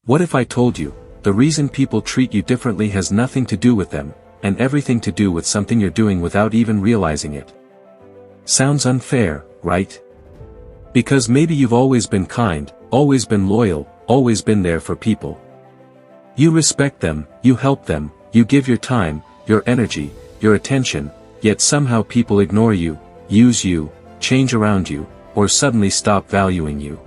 What if I told you, the reason people treat you differently has nothing to do with them, and everything to do with something you're doing without even realizing it? Sounds unfair, right? Because maybe you've always been kind, always been loyal, always been there for people. You respect them, you help them, you give your time, your energy, your attention, yet somehow people ignore you, use you, change around you, or suddenly stop valuing you.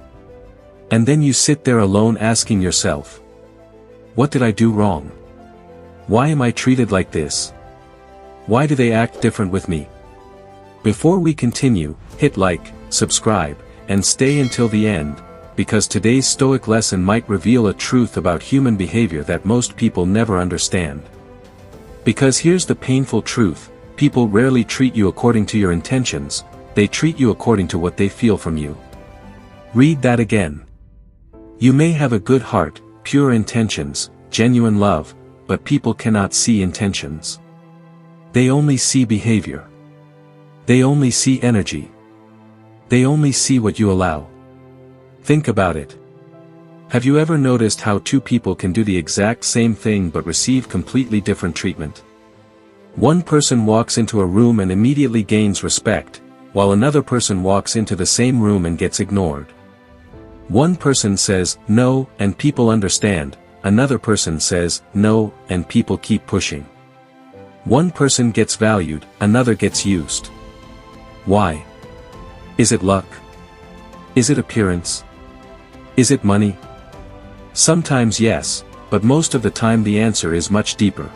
And then you sit there alone asking yourself, what did I do wrong? Why am I treated like this? Why do they act different with me? Before we continue, hit like, subscribe, and stay until the end, because today's Stoic lesson might reveal a truth about human behavior that most people never understand. Because here's the painful truth, people rarely treat you according to your intentions, they treat you according to what they feel from you. Read that again. You may have a good heart, pure intentions, genuine love, but people cannot see intentions. They only see behavior. They only see energy. They only see what you allow. Think about it. Have you ever noticed how two people can do the exact same thing but receive completely different treatment? One person walks into a room and immediately gains respect, while another person walks into the same room and gets ignored. One person says, no, and people understand, another person says, no, and people keep pushing. One person gets valued, another gets used. Why? Is it luck? Is it appearance? Is it money? Sometimes yes, but most of the time the answer is much deeper.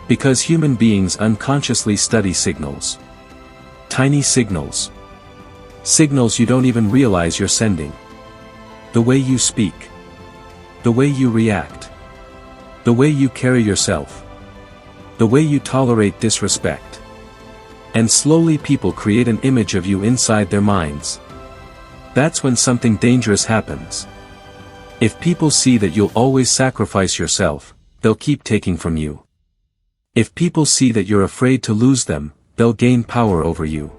Because human beings unconsciously study signals. Tiny signals. Signals you don't even realize you're sending. The way you speak. The way you react. The way you carry yourself. The way you tolerate disrespect. And slowly people create an image of you inside their minds. That's when something dangerous happens. If people see that you'll always sacrifice yourself, they'll keep taking from you. If people see that you're afraid to lose them, they'll gain power over you.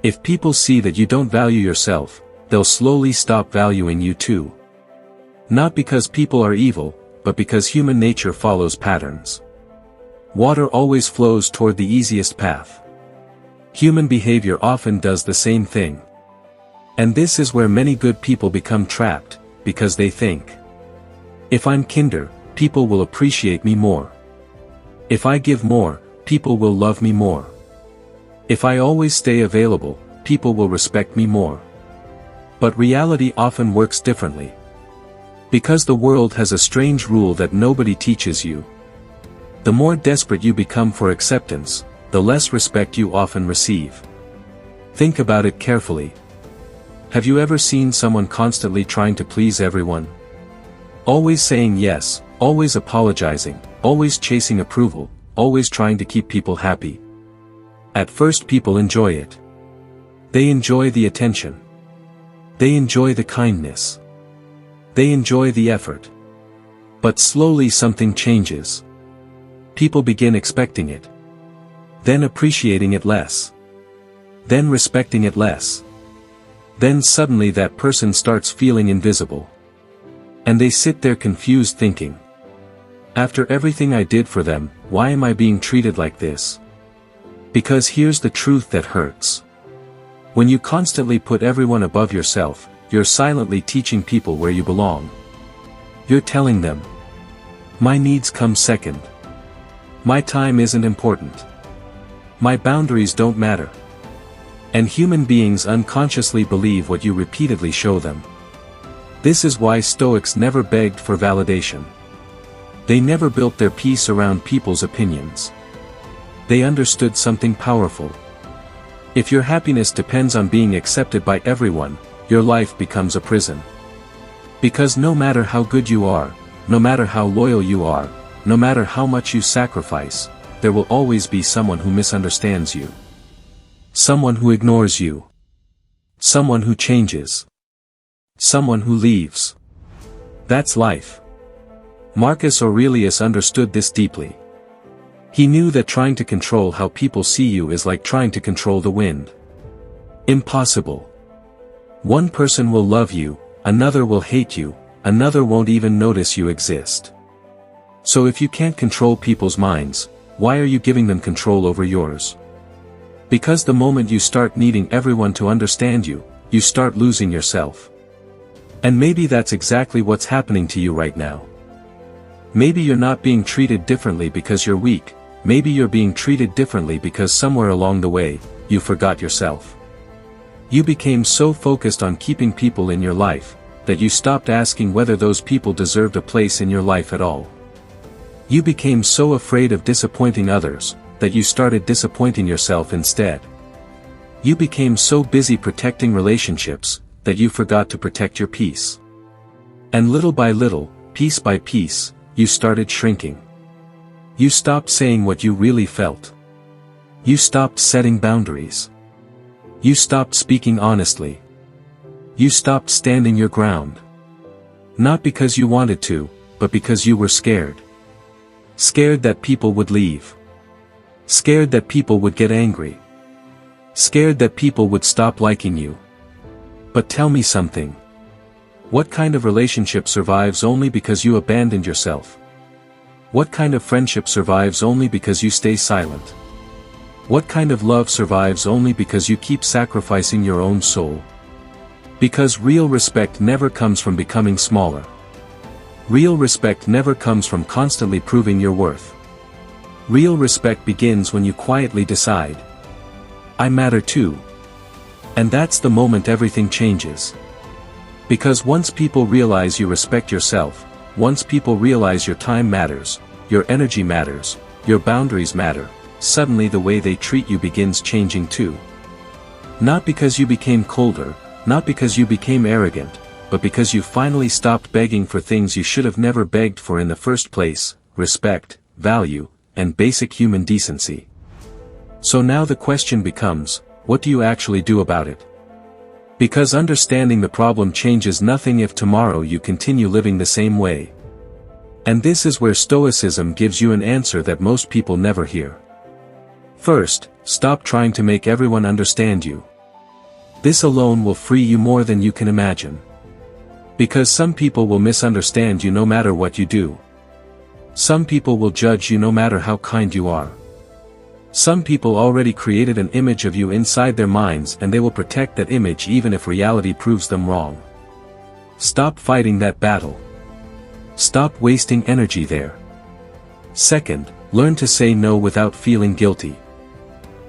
If people see that you don't value yourself, they'll slowly stop valuing you too. Not because people are evil, but because human nature follows patterns. Water always flows toward the easiest path. Human behavior often does the same thing. And this is where many good people become trapped, because they think, if I'm kinder, people will appreciate me more. If I give more, people will love me more. If I always stay available, people will respect me more. But reality often works differently. Because the world has a strange rule that nobody teaches you. The more desperate you become for acceptance, the less respect you often receive. Think about it carefully. Have you ever seen someone constantly trying to please everyone? Always saying yes, always apologizing, always chasing approval, always trying to keep people happy. At first people enjoy it. They enjoy the attention. They enjoy the kindness. They enjoy the effort. But slowly something changes. People begin expecting it. Then appreciating it less. Then respecting it less. Then suddenly that person starts feeling invisible. And they sit there confused thinking, after everything I did for them, why am I being treated like this? Because here's the truth that hurts. When you constantly put everyone above yourself, you're silently teaching people where you belong. You're telling them, my needs come second. My time isn't important. My boundaries don't matter. And human beings unconsciously believe what you repeatedly show them. This is why Stoics never begged for validation. They never built their peace around people's opinions. They understood something powerful. If your happiness depends on being accepted by everyone, your life becomes a prison. Because no matter how good you are, no matter how loyal you are, no matter how much you sacrifice, there will always be someone who misunderstands you. Someone who ignores you. Someone who changes. Someone who leaves. That's life. Marcus Aurelius understood this deeply. He knew that trying to control how people see you is like trying to control the wind. Impossible. One person will love you, another will hate you, another won't even notice you exist. So if you can't control people's minds, why are you giving them control over yours? Because the moment you start needing everyone to understand you, you start losing yourself. And maybe that's exactly what's happening to you right now. Maybe you're not being treated differently because you're weak, maybe you're being treated differently because somewhere along the way, you forgot yourself. You became so focused on keeping people in your life, that you stopped asking whether those people deserved a place in your life at all. You became so afraid of disappointing others, that you started disappointing yourself instead. You became so busy protecting relationships, that you forgot to protect your peace. And little by little, piece by piece, you started shrinking. You stopped saying what you really felt. You stopped setting boundaries. You stopped speaking honestly. You stopped standing your ground. Not because you wanted to, but because you were scared. Scared that people would leave. Scared that people would get angry. Scared that people would stop liking you. But tell me something. What kind of relationship survives only because you abandoned yourself? What kind of friendship survives only because you stay silent? What kind of love survives only because you keep sacrificing your own soul? Because real respect never comes from becoming smaller. Real respect never comes from constantly proving your worth. Real respect begins when you quietly decide, I matter too. And that's the moment everything changes. Because once people realize you respect yourself, once people realize your time matters, your energy matters, your boundaries matter, suddenly the way they treat you begins changing too. Not because you became colder, not because you became arrogant, but because you finally stopped begging for things you should have never begged for in the first place, respect, value, and basic human decency. So now the question becomes, what do you actually do about it? Because understanding the problem changes nothing if tomorrow you continue living the same way. And this is where Stoicism gives you an answer that most people never hear. First, stop trying to make everyone understand you. This alone will free you more than you can imagine. Because some people will misunderstand you no matter what you do. Some people will judge you no matter how kind you are. Some people already created an image of you inside their minds and they will protect that image even if reality proves them wrong. Stop fighting that battle. Stop wasting energy there. Second, learn to say no without feeling guilty.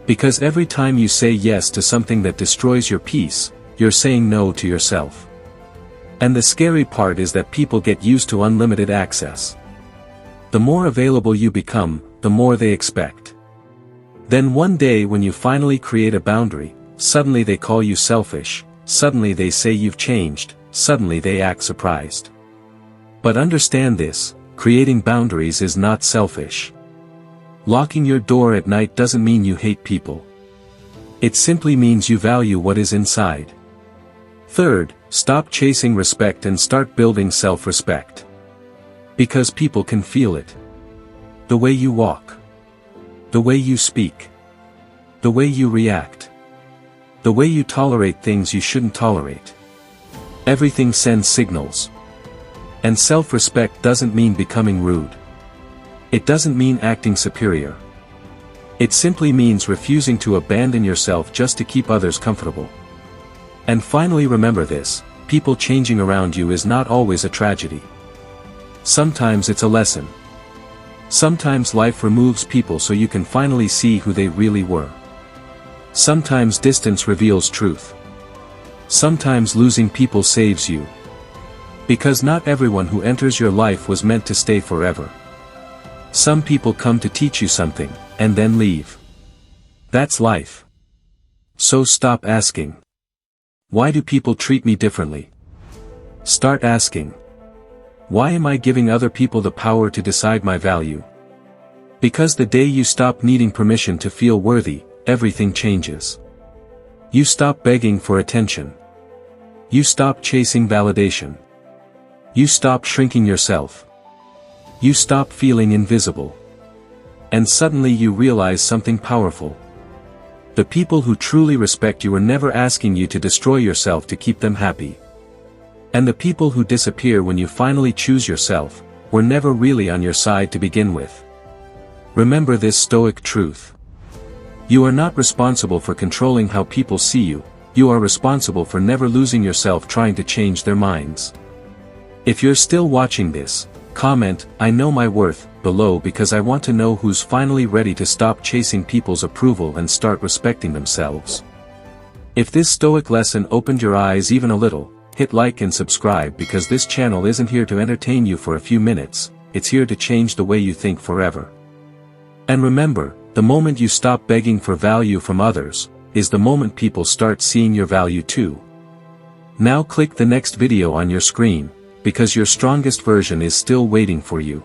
Because every time you say yes to something that destroys your peace, you're saying no to yourself. And the scary part is that people get used to unlimited access. The more available you become, the more they expect. Then one day when you finally create a boundary, suddenly they call you selfish, suddenly they say you've changed, suddenly they act surprised. But understand this, creating boundaries is not selfish. Locking your door at night doesn't mean you hate people. It simply means you value what is inside. Third, stop chasing respect and start building self-respect. Because people can feel it. The way you walk. The way you speak. The way you react. The way you tolerate things you shouldn't tolerate. Everything sends signals. And self-respect doesn't mean becoming rude. It doesn't mean acting superior. It simply means refusing to abandon yourself just to keep others comfortable. And finally remember this, people changing around you is not always a tragedy. Sometimes it's a lesson. Sometimes life removes people so you can finally see who they really were. Sometimes distance reveals truth. Sometimes losing people saves you. Because not everyone who enters your life was meant to stay forever. Some people come to teach you something, and then leave. That's life. So stop asking, why do people treat me differently? Start asking, why am I giving other people the power to decide my value? Because the day you stop needing permission to feel worthy, everything changes. You stop begging for attention. You stop chasing validation. You stop shrinking yourself. You stop feeling invisible. And suddenly you realize something powerful. The people who truly respect you are never asking you to destroy yourself to keep them happy. And the people who disappear when you finally choose yourself, were never really on your side to begin with. Remember this Stoic truth. You are not responsible for controlling how people see you, you are responsible for never losing yourself trying to change their minds. If you're still watching this, comment, "I know my worth," below because I want to know who's finally ready to stop chasing people's approval and start respecting themselves. If this Stoic lesson opened your eyes even a little, hit like and subscribe because this channel isn't here to entertain you for a few minutes, it's here to change the way you think forever. And remember, the moment you stop begging for value from others, is the moment people start seeing your value too. Now click the next video on your screen, because your strongest version is still waiting for you.